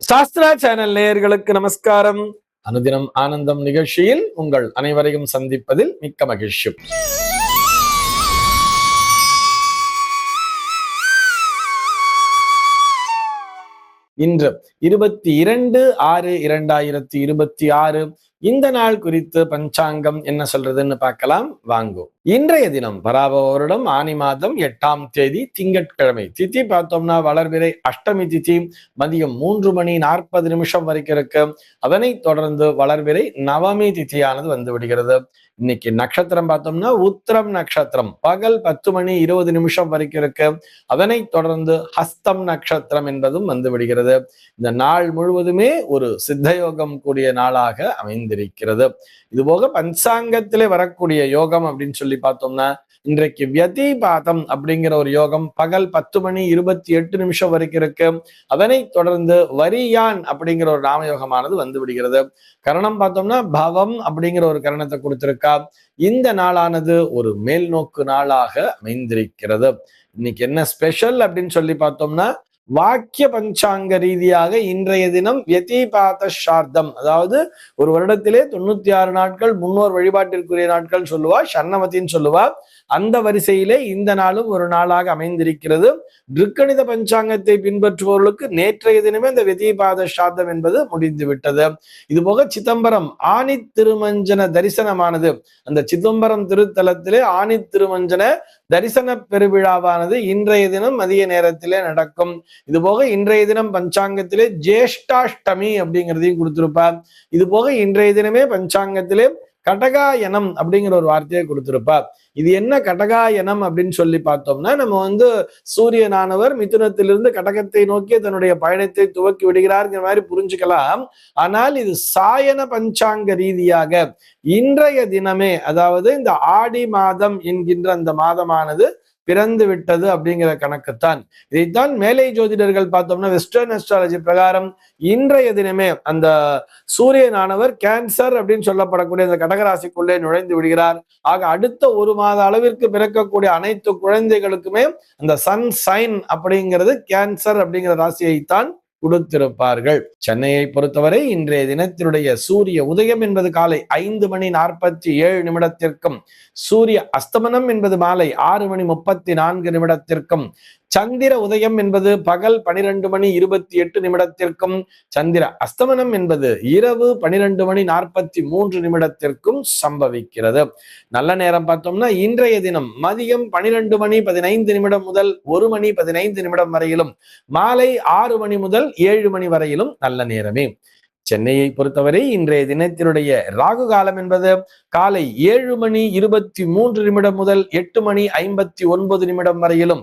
Sastra channel நேயர்களுக்கு நமஸ்காரம். அனுதினம் ஆனந்தம் நிகழ்ச்சியில் உங்கள் அனைவரையும் சந்திப்பதில் மிக்க மகிழ்ச்சி. இன்று 22/6/2026 இந்த நாள் குறித்து பஞ்சாங்கம் என்ன சொல்றதுன்னு பார்க்கலாம் வாங்கோ. இன்றைய தினம் பராபவ வருடம் ஆனி மாதம் 8ஆம் தேதி திங்கட்கிழமை. திதி பார்த்தோம்னா வளர்பிறை அஷ்டமி திதி மதியம் 3:40 வரைக்கும் இருக்கு. அதனை தொடர்ந்து வளர்பிறை நவமி திதியானது வந்து விடுகிறது. இன்னைக்கு நட்சத்திரம் பார்த்தோம்னா உத்திரம் நட்சத்திரம் பகல் 10:20 வரைக்கும் இருக்கு. அதனை தொடர்ந்து ஹஸ்தம் நட்சத்திரம் என்பதும் வந்து விடுகிறது. இந்த நாள் முழுவதுமே ஒரு சித்தயோகம் கூடிய நாளாக அமைந்திருக்கிறது. இதுபோக பஞ்சாங்கத்திலே வரக்கூடிய யோகம் அப்படின்னு சொல்லி பார்த்தோம்னா இன்றைக்கு வியதிபாதம் அப்படிங்கிற ஒரு யோகம் பகல் 10:28 வரைக்கும் இருக்கு. அதனை தொடர்ந்து வரியான் அப்படிங்கிற ஒரு நாமயோகமானது வந்து விடுகிறது. கரணம் பார்த்தோம்னா பவம் அப்படிங்கிற ஒரு கரணத்தை கொடுத்திருக்கா. இந்த நாளானது ஒரு மேல் நோக்கு நாளாக அமைந்திருக்கிறது. இன்னைக்கு என்ன ஸ்பெஷல் அப்படின்னு சொல்லி பார்த்தோம்னா வாக்கிய பஞ்சாங்க ரீதியாக இன்றைய தினம் வியதிபாத சார்த்தம், அதாவது ஒரு வருடத்திலே 96 நாட்கள் முன்னோர் வழிபாட்டிற்குரிய நாட்கள் சொல்லுவா, சன்னமத்தின்னு சொல்லுவா. அந்த வரிசையிலே இந்த நாளும் ஒரு நாளாக அமைந்திருக்கிறது. திருக்கணித பஞ்சாங்கத்தை பின்பற்றுபவர்களுக்கு நேற்றைய தினமே இந்த வியதிபாத சார்த்தம் என்பது முடிந்து விட்டது. இது போக சிதம்பரம் ஆனி திருமஞ்சன தரிசனமானது, அந்த சிதம்பரம் திருத்தலத்திலே ஆனி திருமஞ்சன தரிசன பெருவிழாவானது இன்றைய தினம் மதிய நேரத்திலே நடக்கும். இது போக இன்றைய தினம் பஞ்சாங்கத்திலே ஜேஷ்டாஷ்டமி அப்படிங்கிறதையும் கொடுத்திருப்பார். இது போக இன்றைய தினமே பஞ்சாங்கத்திலே கடகாயனம் அப்படிங்கிற ஒரு வார்த்தையை கொடுத்திருப்பார். இது என்ன கடகாயனம் அப்படின்னு சொல்லி பார்த்தோம்னா, நம்ம சூரியனானவர் மிதுனத்திலிருந்து கடகத்தை நோக்கி தன்னுடைய பயணத்தை துவக்கி விடுகிறார்ங்கிற மாதிரி புரிஞ்சுக்கலாம். ஆனால் இது சாயன பஞ்சாங்க ரீதியாக இன்றைய தினமே, அதாவது இந்த ஆடி மாதம் என்கின்ற அந்த மாதமானது பிறந்து விட்டது அப்படிங்கிற கணக்குத்தான். இதைத்தான் மேலை ஜோதிடர்கள் பார்த்தோம்னா வெஸ்டர்ன் அஸ்ட்ராலஜி பிரகாரம் இன்றைய தினமே அந்த சூரியனானவர் கேன்சர் அப்படின்னு சொல்லப்படக்கூடிய அந்த கடகராசிக்குள்ளே நுழைந்து விடுகிறார். ஆக அடுத்த ஒரு மாத அளவிற்கு பிறக்கக்கூடிய அனைத்து குழந்தைகளுக்குமே அந்த சன் சைன் அப்படிங்கிறது கேன்சர் அப்படிங்கிற ராசியைத்தான் கொடுத்திருப்பார்கள். சென்னையை பொறுத்தவரை இன்றைய தினத்தினுடைய சூரிய உதயம் என்பது காலை 5:47 சூரிய அஸ்தமனம் என்பது மாலை 6:34 சந்திர உதயம் என்பது பகல் 12:28 சந்திர அஸ்தமனம் என்பது இரவு 12:43 சம்பவிக்கிறது. நல்ல நேரம் பார்த்தோம்னா இன்றைய தினம் மதியம் 12:15 முதல் 1:15 வரையிலும், மாலை 6 முதல் 7 வரையிலும் நல்ல நேரமே. சென்னையை பொறுத்தவரை இன்றைய தினத்தினுடைய ராகு காலம் என்பது காலை 7:23 முதல் 8:59 வரையிலும்,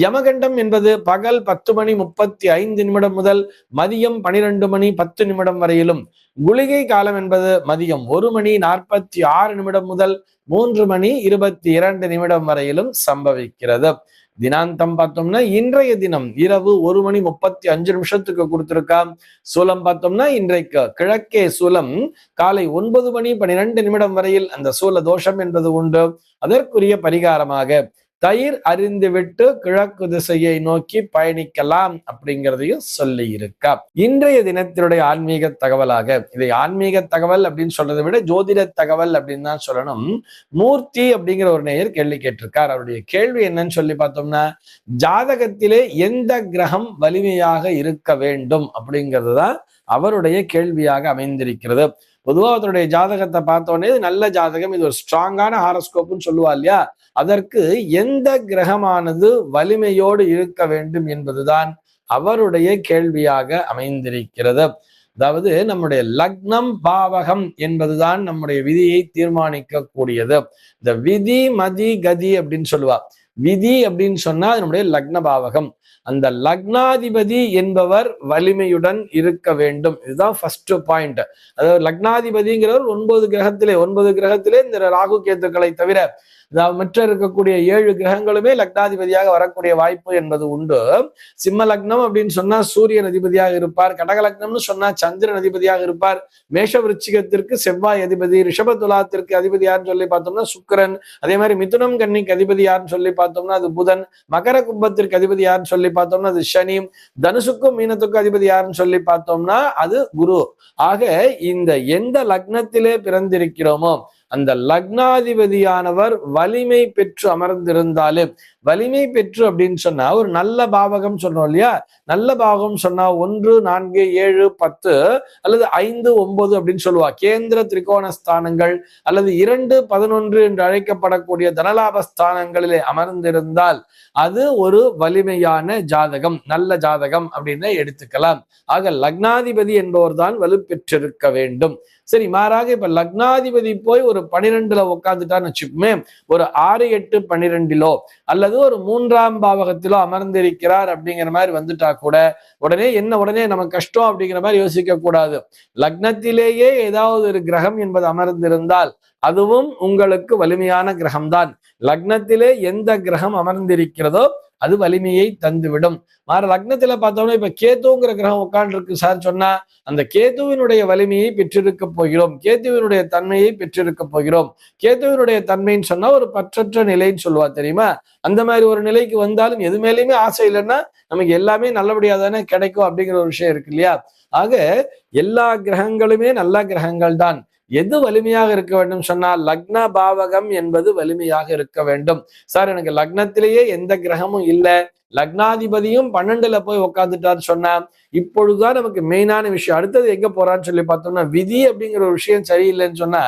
யமகண்டம் என்பது பகல் 10:35 முதல் மதியம் 12:10 வரையிலும், குளிகை காலம் என்பது மதியம் 1:46 முதல் 3:22 வரையிலும் சம்பவிக்கிறது. தினாந்தம் பார்த்தோம்னா இன்றைய தினம் இரவு 1:35 கொடுத்திருக்கா. சூலம் பார்த்தோம்னா இன்றைக்கு கிழக்கே சூலம் காலை 9:12 வரையில் அந்த சூல தோஷம் என்பது உண்டு. அதற்குரிய பரிகாரமாக தயிர் அறிந்துவிட்டு கிழக்கு திசையை நோக்கி பயணிக்கலாம் அப்படிங்கிறதையும் சொல்லி இருக்கா. இன்றைய தினத்தினுடைய ஆன்மீக தகவலாக, இதை ஆன்மீக தகவல் அப்படின்னு சொல்றதை விட ஜோதிட தகவல் அப்படின்னு தான் சொல்லணும். மூர்த்தி அப்படிங்கிற ஒரு நேயர் கேள்வி கேட்டிருக்கார். அவருடைய கேள்வி என்னன்னு சொல்லி பார்த்தோம்னா, ஜாதகத்திலே எந்த கிரகம் வலிமையாக இருக்க வேண்டும் அப்படிங்கிறது தான் அவருடைய கேள்வியாக அமைந்திருக்கிறது. பொதுவாக அவருடைய ஜாதகத்தை பார்த்தோன்னே நல்ல ஜாதகம், இது ஒரு ஸ்ட்ராங்கான ஹாரோஸ்கோப்னு சொல்லுவா இல்லையா, அதற்கு எந்த கிரகமானது வலிமையோடு இருக்க வேண்டும் என்பதுதான் அவருடைய கேள்வியாக அமைந்திருக்கிறது. அதாவது நம்முடைய லக்னம் பாவகம் என்பதுதான் நம்முடைய விதியை தீர்மானிக்க கூடியது. இந்த விதி மதி கதி அப்படின்னு சொல்லுவா. விதி அப்படின்னு சொன்னா நம்முடைய லக்ன பாவகம். அந்த லக்னாதிபதி என்பவர் வலிமையுடன் இருக்க வேண்டும். இதுதான் ஃபர்ஸ்ட் பாயிண்ட். அதாவது லக்னாதிபதிங்கிறவர் 9 கிரகத்திலே இந்த ராகு கேத்துக்களை தவிர மற்ற இருக்கக்கூடிய 7 கிரகங்களுமே லக்னாதிபதியாக வரக்கூடிய வாய்ப்பு என்பது உண்டு. சிம்ம லக்னம் அப்படின்னு சொன்னா சூரியன் அதிபதியாக இருப்பார். கடக லக்னம்னு சொன்னா சந்திரன் அதிபதியாக இருப்பார். மேஷ விருச்சிகத்திற்கு செவ்வாய் அதிபதி, ரிஷப துலாத்திற்கு அதிபதி யாருன்னு சொல்லி பார்த்தோம்னா சுக்கிரன், அதே மாதிரி மிதுனம் கன்னிக்கு அதிபதி யாருன்னு சொல்லி பார்த்தோம்னா அது புதன், மகர கும்பத்திற்கு அதிபதி யாருன்னு சொல்லி பார்த்தோம்னா அது சனி, தனுசுக்கும் மீனத்துக்கும் அதிபதி யாருன்னு சொல்லி பார்த்தோம்னா அது குரு. ஆக இந்த எந்த லக்னத்திலே பிறந்திருக்கிறோமோ அந்த லக்னாதிபதியானவர் வலிமை பெற்று அமர்ந்திருந்தாலே, வலிமை பெற்று அப்படின்னு சொன்னா ஒரு நல்ல பாவகம் சொன்னோம் இல்லையா, நல்ல பாவகம் சொன்னா 1, 4, 7, 10 அல்லது 5, 9 அப்படின்னு சொல்லுவா. கேந்திர திரிகோண ஸ்தானங்கள் அல்லது 2, 11 என்று அழைக்கப்படக்கூடிய தனலாப ஸ்தானங்களிலே அமர்ந்திருந்தால் அது ஒரு வலிமையான ஜாதகம், நல்ல ஜாதகம் அப்படின்னு எடுத்துக்கலாம். ஆக லக்னாதிபதி என்பவர் தான் வலுப்பெற்றிருக்க வேண்டும். சரி, மாறாக இப்ப லக்னாதிபதி போய் ஒரு 12ல உட்காந்துட்டான்னு வச்சுக்குமே, ஒரு 6, 8, 12 அல்லது ஒரு 3ஆம் பாவகத்திலோ அமர்ந்திருக்கிறார் அப்படிங்கிற மாதிரி வந்துட்டா கூட உடனே நமக்கு கஷ்டம் அப்படிங்கிற மாதிரி யோசிக்க கூடாது. லக்னத்திலேயே ஏதாவது ஒரு கிரகம் என்பது அமர்ந்திருந்தால் அதுவும் உங்களுக்கு வலிமையான கிரகம்தான். லக்னத்திலே எந்த கிரகம் அமர்ந்திருக்கிறதோ அது வலிமையை தந்துவிடும். மாற லக்னத்துல பார்த்தோம்னா இப்ப கேத்துங்கிற கிரகம் உட்கார்ந்து இருக்கு சார் சொன்னா அந்த கேத்துவினுடைய வலிமையை பெற்றிருக்க போகிறோம், கேத்துவினுடைய தன்மையை பெற்றிருக்க போகிறோம். கேத்துவினுடைய தன்மைன்னு சொன்னா ஒரு பற்றற்ற நிலைன்னு சொல்லுவா தெரியுமா, அந்த மாதிரி ஒரு நிலைக்கு வந்தாலும் எது மேலேயுமே ஆசை இல்லைன்னா நமக்கு எல்லாமே நல்லபடியா தானே கிடைக்கும் அப்படிங்கிற ஒரு விஷயம் இருக்கு இல்லையா. ஆக எல்லா கிரகங்களுமே நல்ல கிரகங்கள் தான். எது வலிமையாக இருக்க வேண்டும் சொன்னால் லக்ன பாவகம் என்பது வலிமையாக இருக்க வேண்டும். சார் எனக்கு லக்னத்திலேயே எந்த கிரகமும் இல்லை, லக்னாதிபதியும் 12ல போய் உட்காந்துட்டாரு சொன்னா இப்பொழுதுதான் நமக்கு மெயினான விஷயம். அடுத்தது எங்க போறான்னு சொல்லி பார்த்தோம்னா விதி அப்படிங்கிற ஒரு விஷயம் சரியில்லைன்னு சொன்னா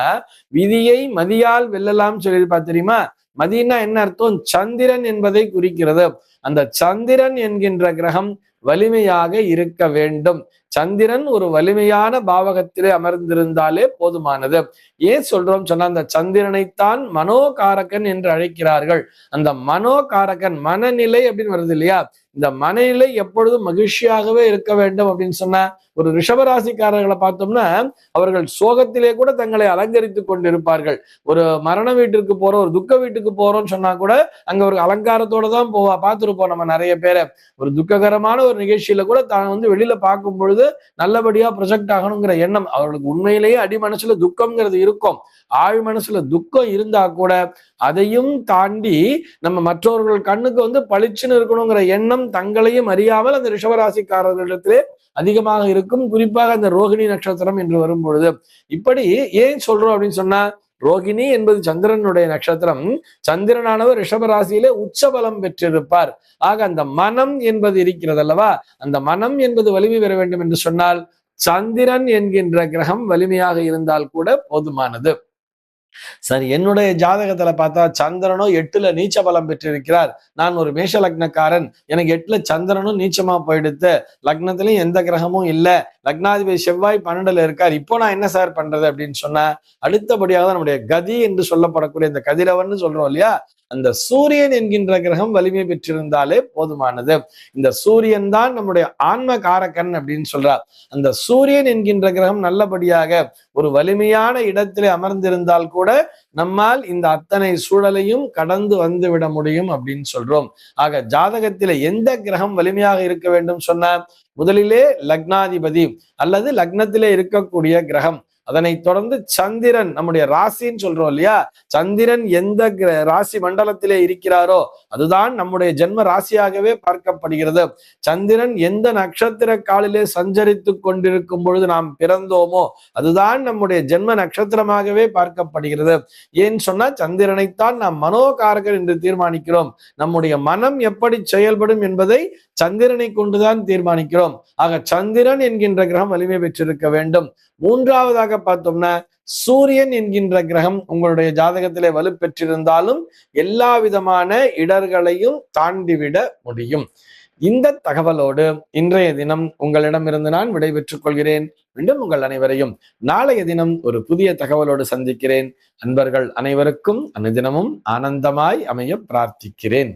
விதியை மதியால் வெல்லலாம் சொல்லி தெரியுமா. மதினா என்ன அர்த்தம்? சந்திரன் என்பதை குறிக்கிறது. அந்த சந்திரன் என்கின்ற கிரகம் வலிமையாக இருக்க வேண்டும். சந்திரன் ஒரு வலிமையான பாவகத்திலே அமர்ந்திருந்தாலே போதுமானது. ஏன் சொல்றோம் சொன்னா அந்த சந்திரனைத்தான் மனோகாரகன் என்று அழைக்கிறார்கள். அந்த மனோகாரகன் மனநிலை அப்படின்னு வருது இல்லையா, இந்த மனநிலை எப்பொழுதும் மகிழ்ச்சியாகவே இருக்க வேண்டும் அப்படின்னு சொன்னா ஒரு ரிஷபராசிக்காரர்களை பார்த்தோம்னா அவர்கள் சோகத்திலே கூட தங்களை அலங்கரித்துக் கொண்டிருப்பார்கள். ஒரு மரண வீட்டிற்கு போறோம், ஒரு துக்க வீட்டுக்கு போறோம்னு சொன்னா கூட அங்க ஒரு அலங்காரத்தோட தான் போவா. பார்த்துருப்போம் நம்ம நிறைய பேரை. ஒரு துக்ககரமான ஒரு நிகழ்ச்சியில கூட தான் வெளியில பார்க்கும் பொழுது நல்லபடியா ப்ரொஜெக்ட் ஆகணுங்கிற எண்ணம் அவர்களுக்கு உண்மையிலேயே அடி மனசுல துக்கம்ங்கிறது இருக்கும். ஆழ் மனசுல துக்கம் இருந்தா கூட அதையும் தாண்டி நம்ம மற்றவர்கள் கண்ணுக்கு பளிச்சுன்னு இருக்கணுங்கிற எண்ணம் தங்களையும் அறியாமல் அந்த ரிஷபராசிக்காரர்களிடத்திலே அதிகமாக இருக்கும். குறிப்பாக அந்த ரோகிணி நட்சத்திரம் என்று வரும் பொழுது இப்படி ஏன் சொல்றோம் அப்படின்னு சொன்னா ரோகிணி என்பது சந்திரனுடைய நட்சத்திரம். சந்திரனானவர் ரிஷபராசியிலே உச்சபலம் பெற்றிருப்பார். ஆக அந்த மனம் என்பது இருக்கிறது அல்லவா, அந்த மனம் என்பது வலிமை பெற வேண்டும் என்று சொன்னால் சந்திரன் என்கின்ற கிரகம் வலிமையாக இருந்தால் கூட போதுமானது. சரி, என்னுடைய ஜாதகத்துல பார்த்தா சந்திரனோ 8ல நீச்ச பலம் பெற்றிருக்கிறார், நான் ஒரு மேஷ லக்னக்காரன், எனக்கு 8ல சந்திரனும் நீச்சமா போயிடுத்து, லக்னத்திலையும் எந்த கிரகமும் இல்ல, லக்னாதிபதி செவ்வாய் 12ல இருக்கார், இப்போ நான் என்ன சார் பண்றது அப்படின்னு சொன்னா அடுத்தபடியாக தான் நம்முடைய கதி என்று சொல்லப்படக்கூடிய இந்த கதிரவன் சொல்றோம் இல்லையா, அந்த சூரியன் என்கின்ற கிரகம் வலிமை பெற்றிருந்தாலே போதுமானது. இந்த சூரியன் தான் நம்முடைய ஆன்ம காரகன் அப்படின்னு சொல்றார். அந்த சூரியன் என்கின்ற கிரகம் நல்லபடியாக ஒரு வலிமையான இடத்திலே அமர்ந்திருந்தால் கூட நம்மால் இந்த அத்தனை சூழலையும் கடந்து வந்து விட முடியும் அப்படின்னு சொல்றோம். ஆக ஜாதகத்திலே எந்த கிரகம் வலிமையாக இருக்க வேண்டும் சொன்ன முதலிலே லக்னாதிபதி அல்லது லக்னத்திலே இருக்கக்கூடிய கிரகம், அதனைத் தொடர்ந்து சந்திரன் நம்முடைய ராசின்னு சொல்றோம் இல்லையா, சந்திரன் எந்த ராசி மண்டலத்திலே இருக்கிறாரோ அதுதான் நம்முடைய ஜென்ம ராசியாகவே பார்க்கப்படுகிறது. சந்திரன் எந்த நட்சத்திர காலிலே சஞ்சரித்து கொண்டிருக்கும் பொழுது நாம் பிறந்தோமோ அதுதான் நம்முடைய ஜென்ம நட்சத்திரமாகவே பார்க்கப்படுகிறது. ஏன்னு சொன்னா சந்திரனைத்தான் நாம் மனோகாரகர் என்று தீர்மானிக்கிறோம். நம்முடைய மனம் எப்படி செயல்படும் என்பதை சந்திரனை கொண்டுதான் தீர்மானிக்கிறோம். ஆக சந்திரன் என்கின்ற கிரகம் வலிமை பெற்றிருக்க வேண்டும். மூன்றாவதாக பார்த்தோம்னா சூரியன் என்கின்ற கிரகம் உங்களுடைய ஜாதகத்திலே வலுப்பெற்றிருந்தாலும் எல்லா விதமான இடர்களையும் தாண்டிவிட முடியும். இந்த தகவலோடு இன்றைய தினம் உங்களிடமிருந்து நான் விடைபெற்றுக் கொள்கிறேன். மீண்டும் உங்கள் அனைவரையும் நாளைய தினம் ஒரு புதிய தகவலோடு சந்திக்கிறேன். அன்பர்கள் அனைவருக்கும் அனுதினமும் ஆனந்தமாய் அமைய பிரார்த்திக்கிறேன்.